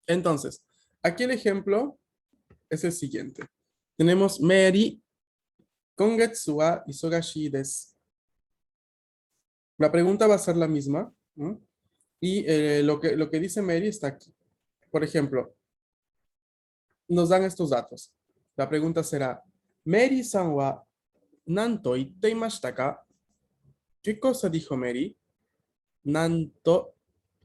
Entonces, aquí el ejemplo es el siguiente. Tenemos Mary, kongetsu wa isogashi desu. La pregunta va a ser la misma, ¿no? Y lo que dice Mary está aquí. Por ejemplo, nos dan estos datos. La pregunta será, Mary-san wa nanto itte imashita ka? ¿Qué cosa dijo Mary? Nanto,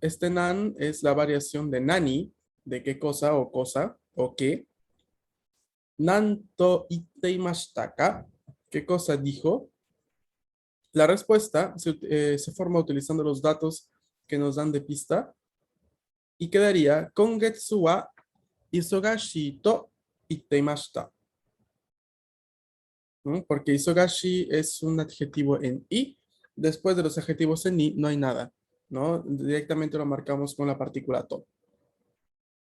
este nan es la variación de nani, de qué cosa o qué. Nanto itte imashita ka? ¿Qué cosa dijo? La respuesta se forma utilizando los datos que nos dan de pista y quedaría kongetsu wa isogashi to itte imashita. ¿No? Porque isogashi es un adjetivo en i. Después de los adjetivos en i no hay nada, ¿no? Directamente lo marcamos con la partícula to.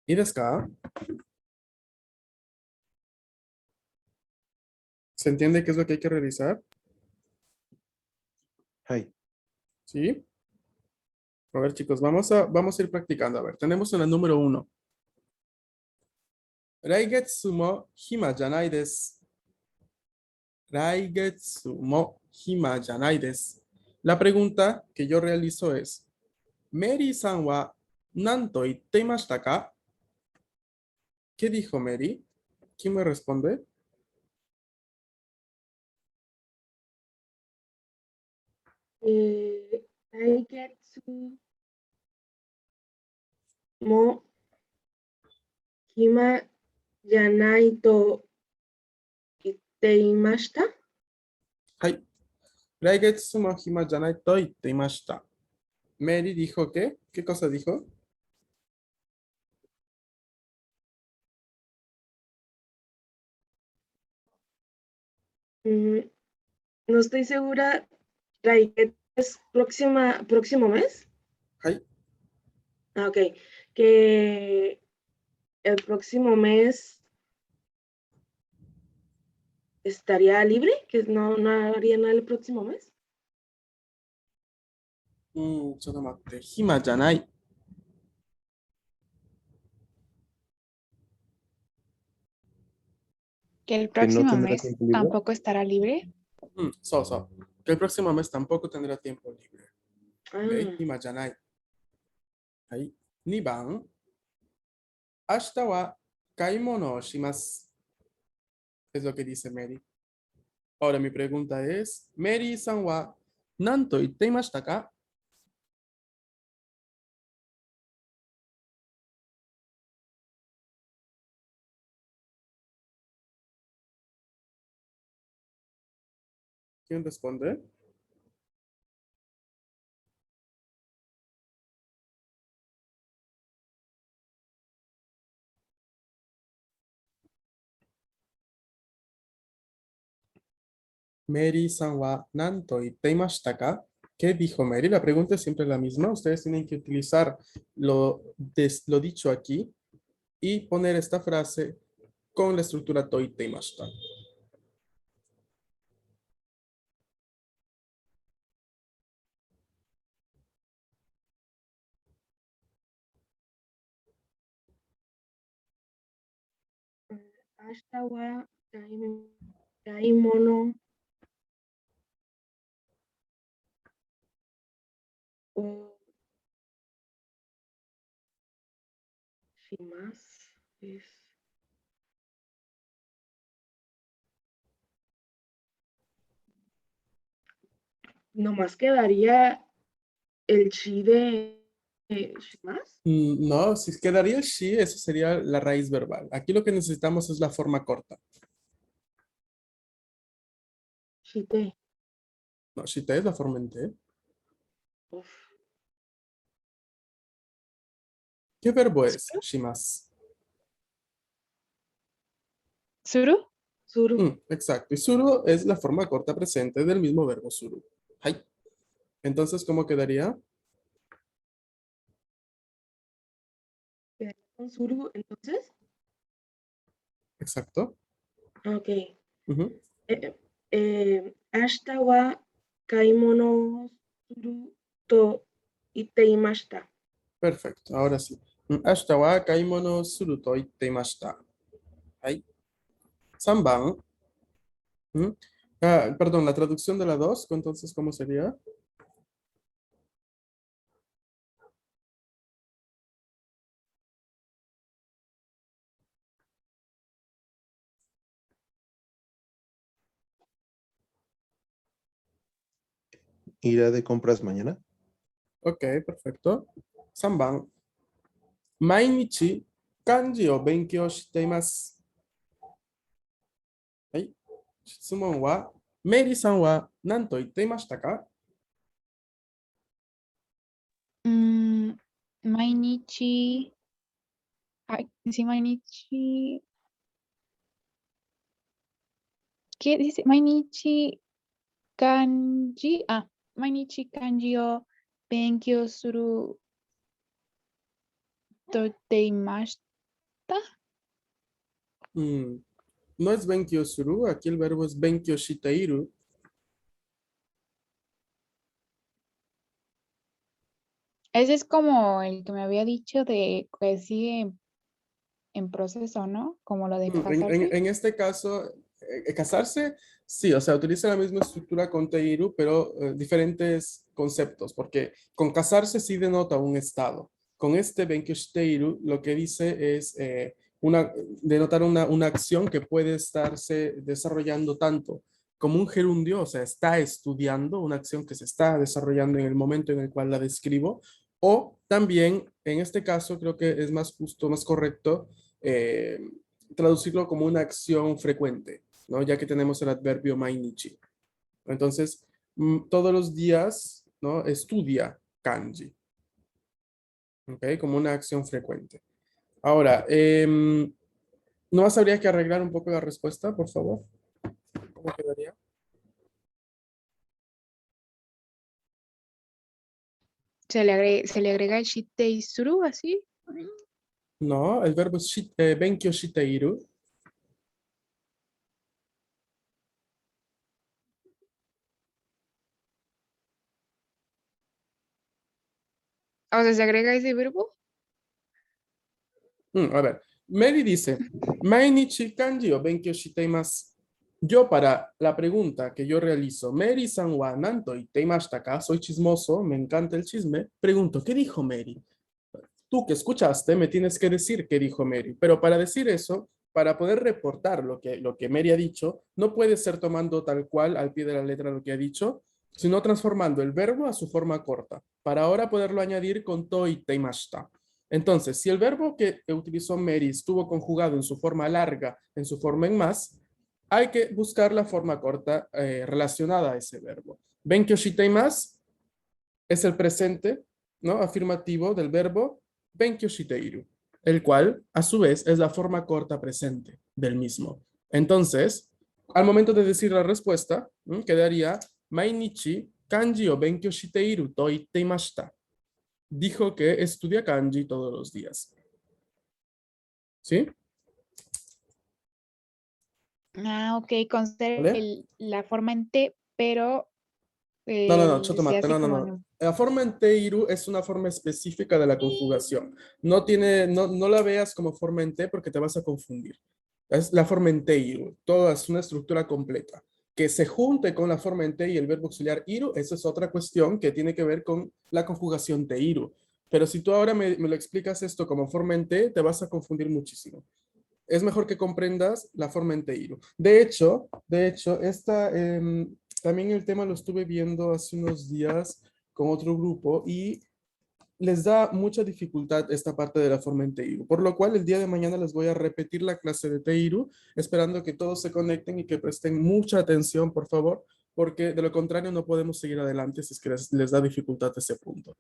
¿Y desu ka? ¿Se entiende qué es lo que hay que revisar? はい。¿Sí? A ver, chicos, vamos a ir practicando. A ver, tenemos en la número 1. Raigetsu mo hima janai desu. Raigetsu mo hima janai desu. La pregunta que yo realizo es, Mary-san wa nanto itte imashita ka? ¿Qué dijo Mary? ¿Quién me responde? Daigetsu mo hima yanai to itte imashita. はい。来月も暇じゃないと言っていました。Mary dijo que, ¿qué cosa dijo? No estoy segura. Daigetsu es próximo mes. はい。 Ah, ok. Que el próximo mes estaría libre, que no haría nada el próximo mes. ちょっと待って。暇じゃない。Que el Que no próximo tendrá mes tiempo libre. tampoco estará libre. そうそう。Que el próximo mes tampoco tendrá tiempo libre. ¿Ok? 暇じゃない。はい。2番。明日は買い物をします。Es lo que dice Mary. Ahora mi pregunta es, Mary-san wa何と言っていましたか? ¿Quién responde? Mary-san wa nanto itte imashita ka? ¿Qué dijo Mary? La pregunta es siempre la misma. Ustedes tienen que utilizar lo dicho aquí y poner esta frase con la estructura to itte imashita. Ashita wa daimono o shimasu. Nomás quedaría el chi de shimasu. No, si quedaría el shi, eso sería la raíz verbal. Aquí lo que necesitamos es la forma corta. Shite. No, shite es la forma en te. Uf. ¿Qué verbo es? Shimasu. ¿Suru? Suru. Exacto. Y suru es la forma corta presente del mismo verbo suru. Hai. Entonces, ¿cómo quedaría? Con suru, entonces. Exacto. Ok. Ujú. Ashita wa kaimono suru to itte imashita. Perfecto. Ahora sí. Ashita wa kaimono suru to itte imashita. Ahí. 3 番. Perdón, la traducción de la 2, entonces, ¿cómo sería? ¿Irá de compras mañana? Ok, perfecto. 3 番. 毎日漢字を勉強しています。はい。質問は、メリーさんは何と言っていましたか？ 毎日、ay, sí, Mainichi. ¿Qué dice? Mainichi kanji. Mainichi kanji o benkyou suru to teimashita. No es benkyo suru, aquí el verbo es benkyo shiteiru. Ese es como el que me había dicho de que sigue en proceso, ¿no? Como lo de casarse. En este caso, casarse, sí, o sea, utiliza la misma estructura con teiru, pero diferentes conceptos, porque con casarse sí denota un estado. Con este benkyo shiteiru, lo que dice es denotar una acción que puede estarse desarrollando tanto como un gerundio, o sea, está estudiando, una acción que se está desarrollando en el momento en el cual la describo, o también, en este caso, creo que es más justo, más correcto, eh, traducirlo como una acción frecuente, ¿no? Ya que tenemos el adverbio mainichi. Entonces, todos los días, ¿no? Estudia kanji, ¿ok? Como una acción frecuente. Ahora, ¿no más habría que arreglar un poco la respuesta, por favor? ¿Cómo quedaría? Se le agrega el shiteisuru así. No, el verbo es benkyo shiteiru. O sea, se agrega ese verbo. A ver, Mary dice, Mainichi kanji o benkyo shiteimasu. Yo para la pregunta que yo realizo, Mary-san wa nanto itemashita ka, soy chismoso, me encanta el chisme, pregunto, ¿qué dijo Mary? Tú que escuchaste me tienes que decir qué dijo Mary, pero para decir eso, para poder reportar lo que Mary ha dicho, no puede ser tomando tal cual al pie de la letra lo que ha dicho, sino transformando el verbo a su forma corta, para ahora poderlo añadir con to itemashita. Entonces, si el verbo que utilizó Mary estuvo conjugado en su forma larga, en su forma en más, hay que buscar la forma corta relacionada a ese verbo. Benkyo shiteimasu es el presente, ¿no? Afirmativo del verbo benkyo shiteiru, el cual, a su vez, es la forma corta presente del mismo. Entonces, al momento de decir la respuesta, quedaría mainichi kanji o benkyo shiteiru to itte imashita. Dijo que estudia kanji todos los días. ¿Sí? Ok, considera ¿Vale? la forma en T, pero No, se chotomate, hace como no. La forma en teiru es una forma específica de la conjugación. No la veas como forma en T porque te vas a confundir. Es la forma en teiru, toda es una estructura completa. Que se junte con la forma en T y el verbo auxiliar iru, esa es otra cuestión que tiene que ver con la conjugación teiru. Pero si tú ahora me lo explicas esto como forma en T, te vas a confundir muchísimo. Es mejor que comprendas la forma en Teiro. De hecho, también el tema lo estuve viendo hace unos días con otro grupo y les da mucha dificultad esta parte de la forma en Teiro, por lo cual el día de mañana les voy a repetir la clase de Teiro, esperando que todos se conecten y que presten mucha atención, por favor, porque de lo contrario no podemos seguir adelante si es que les da dificultad ese punto.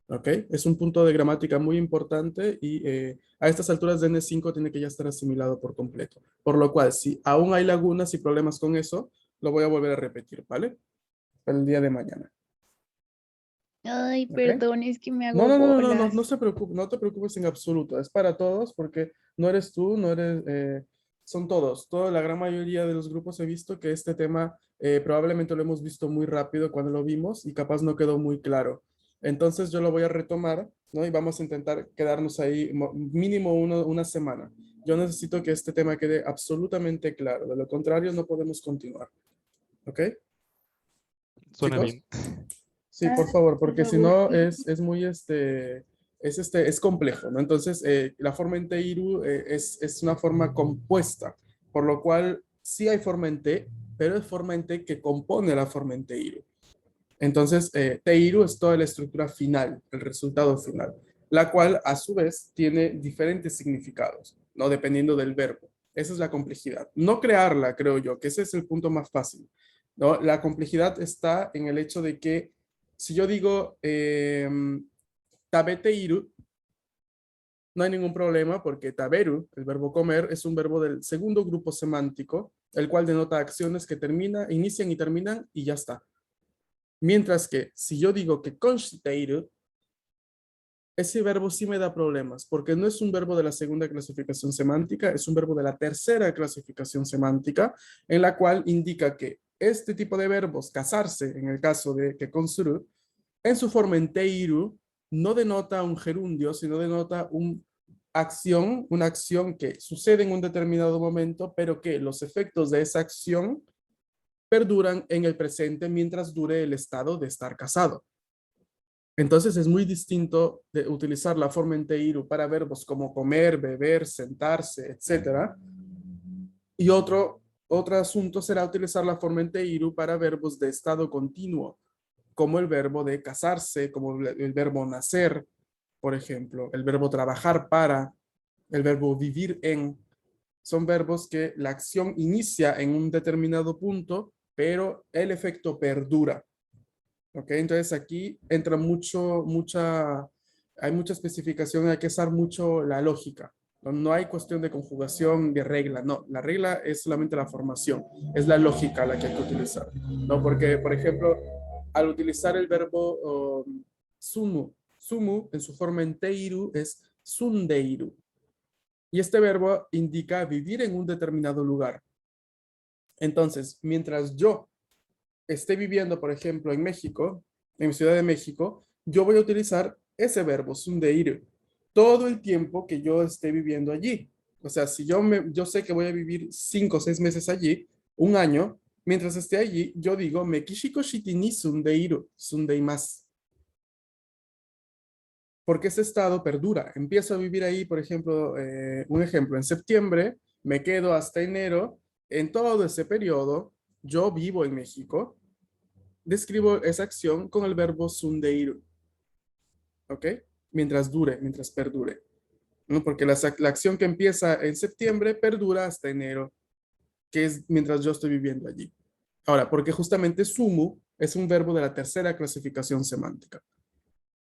¿Ok? Es un punto de gramática muy importante y a estas alturas de N5 tiene que ya estar asimilado por completo. Por lo cual, si aún hay lagunas y problemas con eso, lo voy a volver a repetir, ¿vale? Para el día de mañana. Ay, ¿Ok? perdón, es que me No, hago no, no, no, no, no, bolas. no se preocupe, no te preocupes en absoluto. Es para todos porque no eres tú, no eres, son todos. Toda la gran mayoría de los grupos he visto que este tema probablemente lo hemos visto muy rápido cuando lo vimos y capaz no quedó muy claro. Entonces yo lo voy a retomar ¿no? Y vamos a intentar quedarnos ahí mínimo una semana. Yo necesito que este tema quede absolutamente claro. De lo contrario, no podemos continuar. ¿Ok? Suena Chicos, bien. sí, por Ah, favor, por porque si favor. no es muy es complejo, ¿no? Entonces, la forma en Teiru es una forma compuesta, por lo cual sí hay forma en T, pero es forma en T que compone la forma en Teiru. Entonces, Teiru es toda la estructura final, el resultado final, la cual a su vez tiene diferentes significados, ¿no? Dependiendo del verbo. Esa es la complejidad. No crearla, creo yo, que ese es el punto más fácil, ¿no? La complejidad está en el hecho de que si yo digo tabeteiru, no hay ningún problema porque taberu, el verbo comer, es un verbo del segundo grupo semántico, el cual denota acciones que inician y terminan y ya está. Mientras que si yo digo que conshiteiru, ese verbo sí me da problemas, porque no es un verbo de la segunda clasificación semántica, es un verbo de la tercera clasificación semántica, en la cual indica que este tipo de verbos, casarse, en el caso de que consuru, en su forma en teiru, no denota un gerundio, sino denota una acción que sucede en un determinado momento, pero que los efectos de esa acción perduran en el presente mientras dure el estado de estar casado. Entonces es muy distinto de utilizar la forma en teiru para verbos como comer, beber, sentarse, etcétera. Y otro asunto será utilizar la forma en teiru para verbos de estado continuo, como el verbo de casarse, como el verbo nacer, por ejemplo, el verbo trabajar para, el verbo vivir en. Son verbos que la acción inicia en un determinado punto, pero el efecto perdura. ¿Ok? Entonces aquí entra hay mucha especificación, hay que usar mucho la lógica. No, no hay cuestión de conjugación, de regla, no. La regla es solamente la formación, es la lógica la que hay que utilizar. ¿No? Porque, por ejemplo, al utilizar el verbo sumu, sumu en su forma en teiru es sundeiru. Y este verbo indica vivir en un determinado lugar. Entonces, mientras yo esté viviendo, por ejemplo, en México, en Ciudad de México, yo voy a utilizar ese verbo, sundeir, todo el tiempo que yo esté viviendo allí. O sea, si yo sé que voy a vivir 5 o 6 meses allí, un año, mientras esté allí, yo digo, mekishiko shiti ni sundeiru, sundeimasu. Porque ese estado perdura. Empiezo a vivir ahí, por ejemplo, un ejemplo, en septiembre, me quedo hasta enero, en todo ese periodo, yo vivo en México, describo esa acción con el verbo sundeiru, ¿ok? Mientras dure, mientras perdure, ¿no? Porque la acción que empieza en septiembre perdura hasta enero, que es mientras yo estoy viviendo allí. Ahora, porque justamente sumu es un verbo de la tercera clasificación semántica.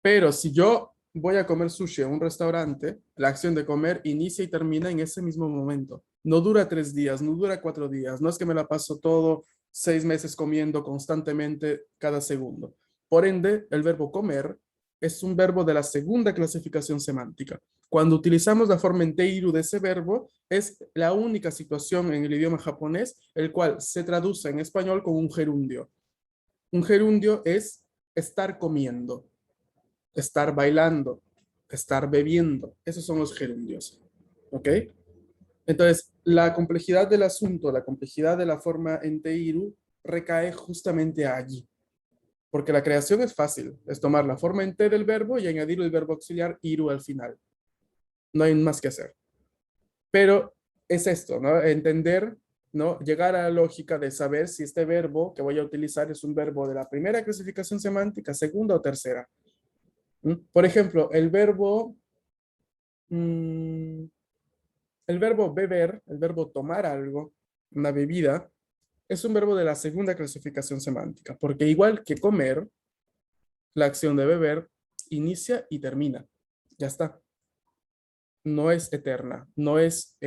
Pero si yo voy a comer sushi en un restaurante, la acción de comer inicia y termina en ese mismo momento. No dura 3 días, no dura 4 días. No es que me la paso todo 6 meses comiendo constantemente cada segundo. Por ende, el verbo comer es un verbo de la segunda clasificación semántica. Cuando utilizamos la forma en teiru de ese verbo, es la única situación en el idioma japonés el cual se traduce en español con un gerundio. Un gerundio es estar comiendo, estar bailando, estar bebiendo. Esos son los gerundios. ¿Ok? Entonces, la complejidad del asunto, la complejidad de la forma en teiru recae justamente allí. Porque la creación es fácil. Es tomar la forma en te del verbo y añadir el verbo auxiliar iru al final. No hay más que hacer. Pero es esto, ¿no? Entender, ¿no? Llegar a la lógica de saber si este verbo que voy a utilizar es un verbo de la primera clasificación semántica, segunda o tercera. Por ejemplo, mm, el verbo beber, el verbo tomar algo, una bebida, es un verbo de la segunda clasificación semántica, porque igual que comer, la acción de beber inicia y termina. Ya está. No es eterna, no es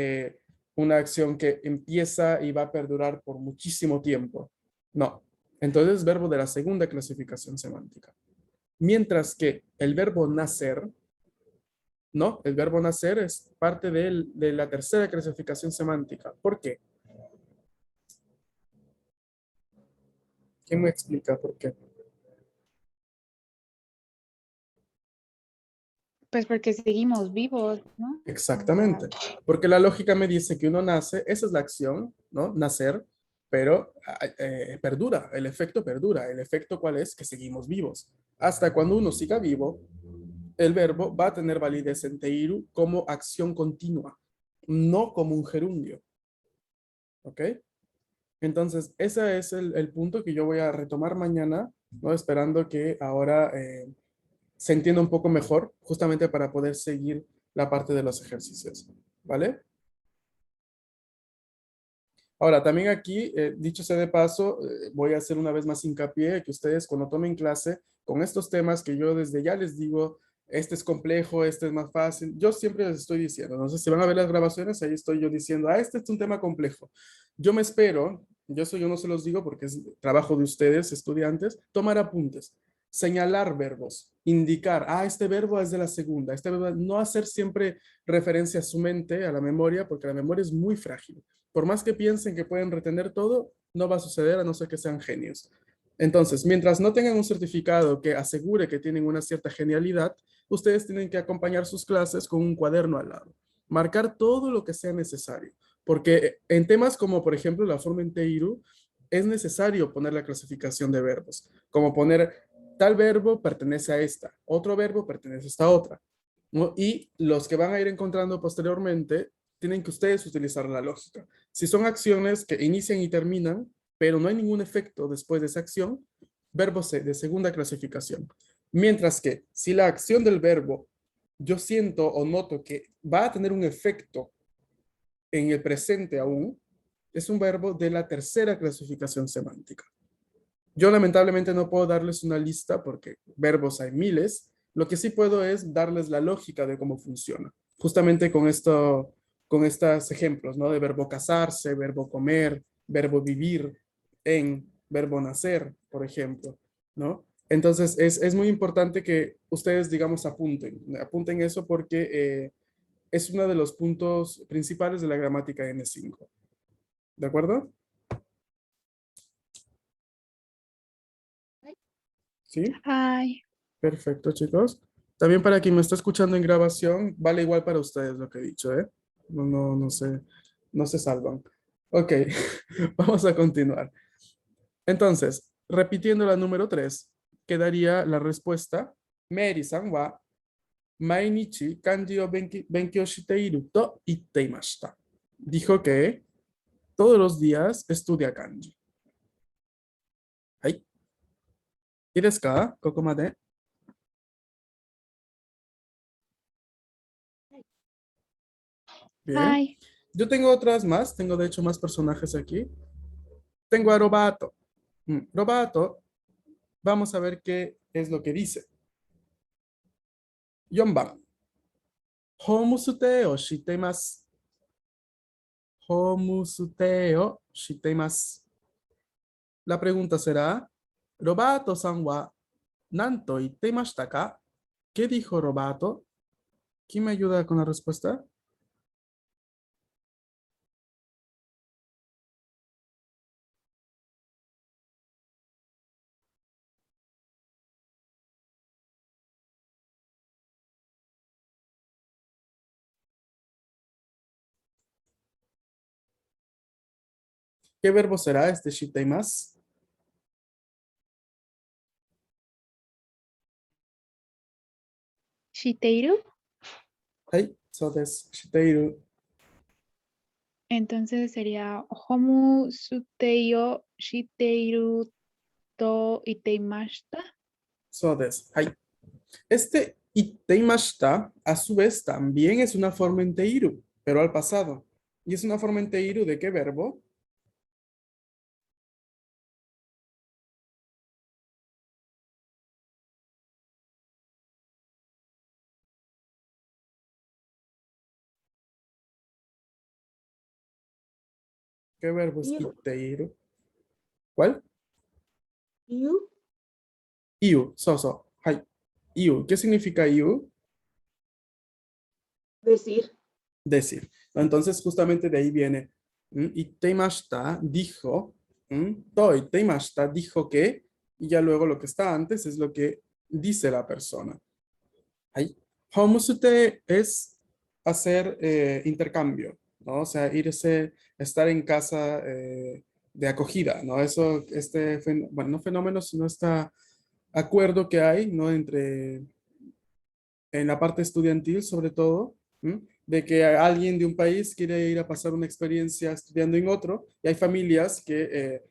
una acción que empieza y va a perdurar por muchísimo tiempo. No. Entonces es verbo de la segunda clasificación semántica. Mientras que el verbo nacer, no, el verbo nacer es parte de la tercera clasificación semántica. ¿Por qué? ¿Quién me explica por qué? Pues porque seguimos vivos, ¿no? Exactamente. Porque la lógica me dice que uno nace, esa es la acción, ¿no? Nacer, pero perdura, el efecto perdura. ¿El efecto cuál es? Que seguimos vivos. Hasta cuando uno siga vivo, el verbo va a tener validez en Teiru como acción continua, no como un gerundio. ¿Ok? Entonces, ese es el punto que yo voy a retomar mañana, ¿no? Esperando que ahora se entienda un poco mejor, justamente para poder seguir la parte de los ejercicios. ¿Vale? Ahora, también aquí, dicho sea de paso, voy a hacer una vez más hincapié que ustedes cuando tomen clase con estos temas que yo desde ya les digo, este es complejo, este es más fácil, yo siempre les estoy diciendo, no sé si van a ver las grabaciones, ahí estoy yo diciendo, este es un tema complejo. Yo me espero, yo no se los digo porque es trabajo de ustedes, estudiantes, tomar apuntes, señalar verbos, indicar, este verbo es de la segunda, este verbo, no hacer siempre referencia a su mente, a la memoria, porque la memoria es muy frágil. Por más que piensen que pueden retener todo, no va a suceder a no ser que sean genios. Entonces, mientras no tengan un certificado que asegure que tienen una cierta genialidad, ustedes tienen que acompañar sus clases con un cuaderno al lado. Marcar todo lo que sea necesario. Porque en temas como, por ejemplo, la forma en Teiru, es necesario poner la clasificación de verbos. Como poner tal verbo pertenece a esta, otro verbo pertenece a esta otra, ¿no? Y los que van a ir encontrando posteriormente, tienen que ustedes utilizar la lógica. Si son acciones que inician y terminan, pero no hay ningún efecto después de esa acción, verbo C, de segunda clasificación. Mientras que si la acción del verbo yo siento o noto que va a tener un efecto en el presente aún, es un verbo de la tercera clasificación semántica. Yo lamentablemente no puedo darles una lista porque verbos hay miles. Lo que sí puedo es darles la lógica de cómo funciona. Justamente con estos ejemplos, ¿no? De verbo casarse, verbo comer, verbo vivir, verbo nacer, por ejemplo, ¿no? Entonces es muy importante que ustedes, digamos, apunten eso porque es uno de los puntos principales de la gramática N5. ¿De acuerdo? ¿Sí? Ay, Perfecto, chicos. También para quien me está escuchando en grabación, vale igual para ustedes lo que he dicho, ¿eh? No se salvan. Ok, vamos a continuar. Entonces, repitiendo la número 3, quedaría la respuesta, Mary-san wa mainichi kanji o benkyou shite iru to itte imashita. Dijo que todos los días estudia kanji. ¿Hay? ¿Y desu ka? ¿Koko made? Bien. ay. Yo tengo otras más, tengo de hecho más personajes aquí. Tengo a Robato. Robato, vamos a ver qué es lo que dice. 4番。ホームステイをしています。ホームステイをしています。La pregunta será, Robato-san wa nanto itte imashita ka? ¿Qué dijo Robato? ¿Quién me ayuda con la respuesta? ¿Qué verbo será este shiteimasu? 知っている? はい、そうです。している。Entonces sería Homu Suteyo Shiteiru to Iteimashita. そうです。はい。Este iteimashita, a su vez, también es una forma en teiru, pero al pasado. ¿Y es una forma en teiru de qué verbo? ¿Qué verbo es Iu. iteiru? ¿Cuál? You. Iu, so. Hai. Iu. ¿Qué significa iu? Decir. Decir. Entonces, justamente de ahí viene. Iteimashita dijo. To iteimashita dijo que. Y ya luego lo que está antes es lo que dice la persona. Ahí. Homestay es hacer intercambio, ¿no? O sea, irse, estar en casa de acogida, ¿no? Eso, bueno, no fenómeno, sino este acuerdo que hay, ¿no? Entre, en la parte estudiantil sobre todo, ¿m? De que alguien de un país quiere ir a pasar una experiencia estudiando en otro, y hay familias que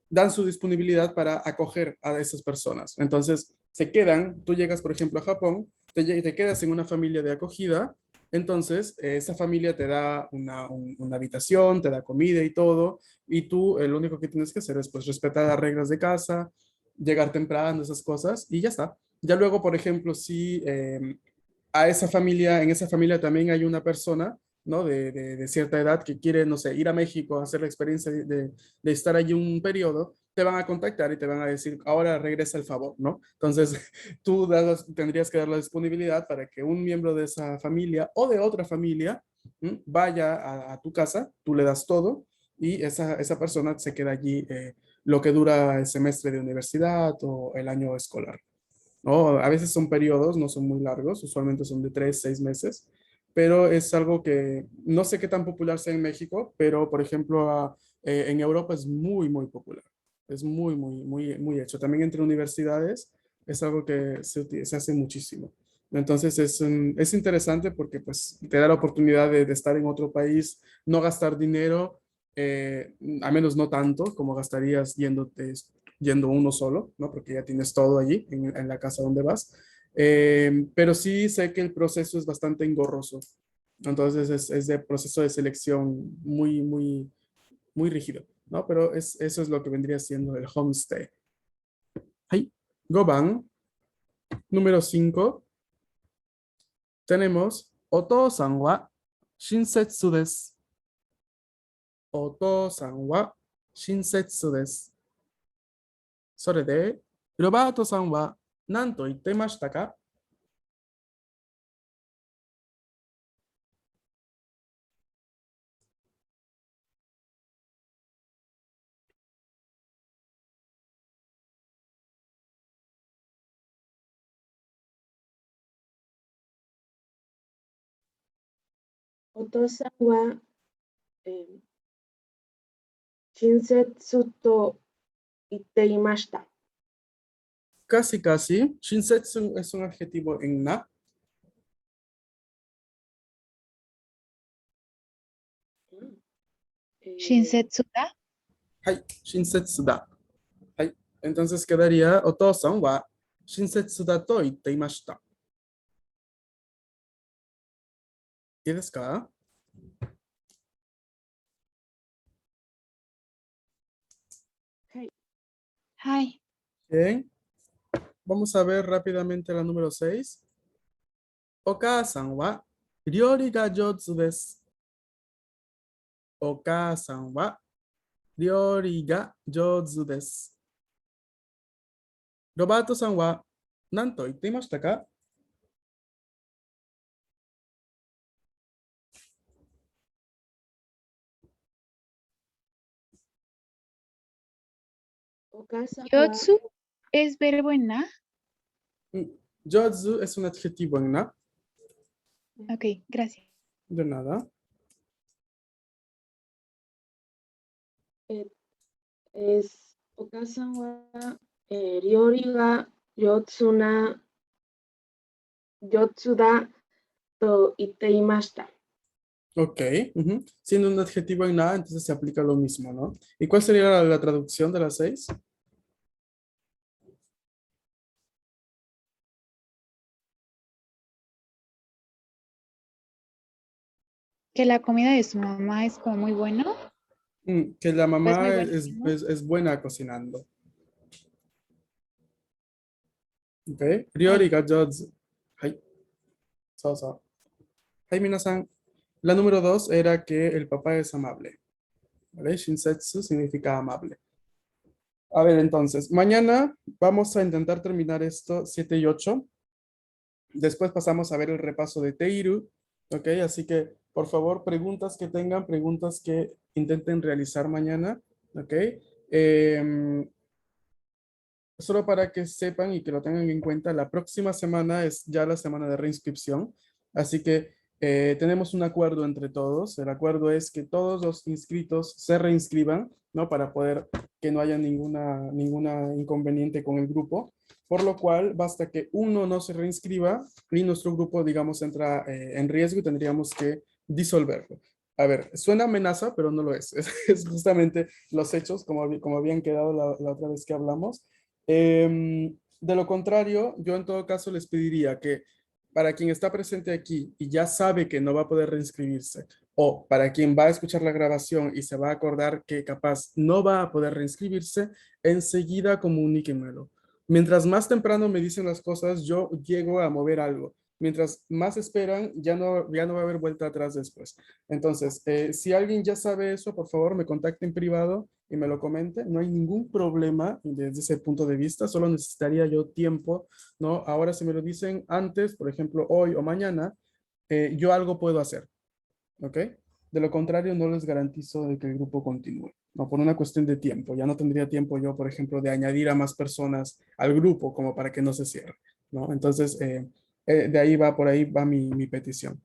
dan su disponibilidad para acoger a esas personas. Entonces, se quedan, tú llegas, por ejemplo, a Japón, te quedas en una familia de acogida, entonces esa familia te da una habitación, te da comida y todo, y tú lo único que tienes que hacer es pues respetar las reglas de casa, llegar temprano, esas cosas, y ya está. Ya luego, por ejemplo, si a esa familia, en esa familia también hay una persona, ¿no? De cierta edad que quiere, no sé, ir a México a hacer la experiencia de estar allí un periodo, te van a contactar y te van a decir, ahora regresa el favor, ¿no? Entonces, tú tendrías que dar la disponibilidad para que un miembro de esa familia o de otra familia vaya a tu casa, tú le das todo y esa persona se queda allí lo que dura el semestre de universidad o el año escolar. ¿No? A veces son periodos, no son muy largos, usualmente son de 3, 6 meses, pero es algo que no sé qué tan popular sea en México, pero por ejemplo en Europa es muy, muy popular. Es muy, muy, muy, muy hecho. También entre universidades es algo que se hace muchísimo. Entonces es interesante porque pues te da la oportunidad de estar en otro país, no gastar dinero, a menos no tanto como gastarías yendo uno solo, ¿no? Porque ya tienes todo allí en la casa donde vas. Pero sí sé que el proceso es bastante engorroso. Entonces es de proceso de selección muy, muy, muy rígido, ¿no? Pero eso es lo que vendría siendo el homestay. Hey, Goban, número 5. Tenemos Oto-san wa shinsetsu desu. Oto-san wa shinsetsu desu. それで、ロバートさんは何と言ってましたか？お父さんは、えー親切と言っていました。Casi, casi. Shinsetsu es un adjetivo en na. 親切だ。はい、shinsetsu da. はい。Entonces quedaría, お父さんは親切だと言っていました。いいですか？はい。はい。Bien. Vamos a ver rápidamente la número 6. お母さんは料理が上手です。お母さんは料理が上手です。ロバートさんは何と言っていましたか？お母さんは、 Yotsu es verbo en na. Jotsu es un adjetivo en na. Ok, gracias. De nada. お母さんは、料理が上手だと言っていました。 Ok. Ujú. Siendo un adjetivo en na, entonces se aplica lo mismo, ¿no? ¿Y cuál sería la traducción de las 6? Que la comida de su mamá es como muy buena. Que la Pues muy mamá buenísimo. es buena cocinando. Ok. 料理 Ay, が上手. Hai. So, so. Hai, minasan. La número 2 era que el papá es amable. ¿Vale? Shinsetsu significa amable. A ver, entonces, mañana vamos a intentar terminar esto 7 y 8. Después pasamos a ver el repaso de Teiru. Ok, así que por favor, preguntas que tengan, preguntas que intenten realizar mañana. Ok. Em, solo para que sepan y que lo tengan en cuenta, la próxima semana es ya la semana de reinscripción, así que tenemos un acuerdo entre todos. El acuerdo es que todos los inscritos se reinscriban, ¿no? Para poder que no haya ninguna inconveniente con el grupo, por lo cual basta que uno no se reinscriba y nuestro grupo, digamos, entra en riesgo y tendríamos que disolverlo. A ver, suena amenaza, pero no lo es. Es justamente los hechos, como habían quedado la otra vez que hablamos. De lo contrario, yo en todo caso les pediría que para quien está presente aquí y ya sabe que no va a poder reinscribirse, o para quien va a escuchar la grabación y se va a acordar que capaz no va a poder reinscribirse, enseguida comuníquenmelo. Mientras más temprano me dicen las cosas, yo llego a mover algo. Mientras más esperan, ya no va a haber vuelta atrás después. Entonces, si alguien ya sabe eso, por favor, me contacte en privado y me lo comente. No hay ningún problema desde ese punto de vista, solo necesitaría yo tiempo, ¿no? Ahora, si me lo dicen antes, por ejemplo, hoy o mañana, yo algo puedo hacer, ¿ok? De lo contrario, no les garantizo de que el grupo continúe, ¿no? Por una cuestión de tiempo. Ya no tendría tiempo yo, por ejemplo, de añadir a más personas al grupo como para que no se cierre, ¿no? Entonces, por ahí va mi petición.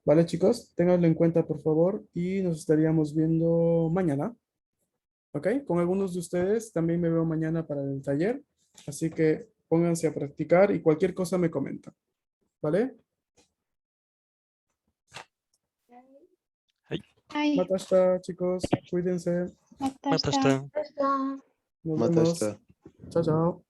¿Vale, chicos? Ténganlo en cuenta, por favor, y nos estaríamos viendo mañana. ¿Ok? Con algunos de ustedes también me veo mañana para el taller, así que pónganse a practicar y cualquier cosa me comentan. ¿Vale? Ay, Matasta, chicos, cuídense. Natasha. Matasta. Está. Nos Mata vemos. esta. Chao, chao.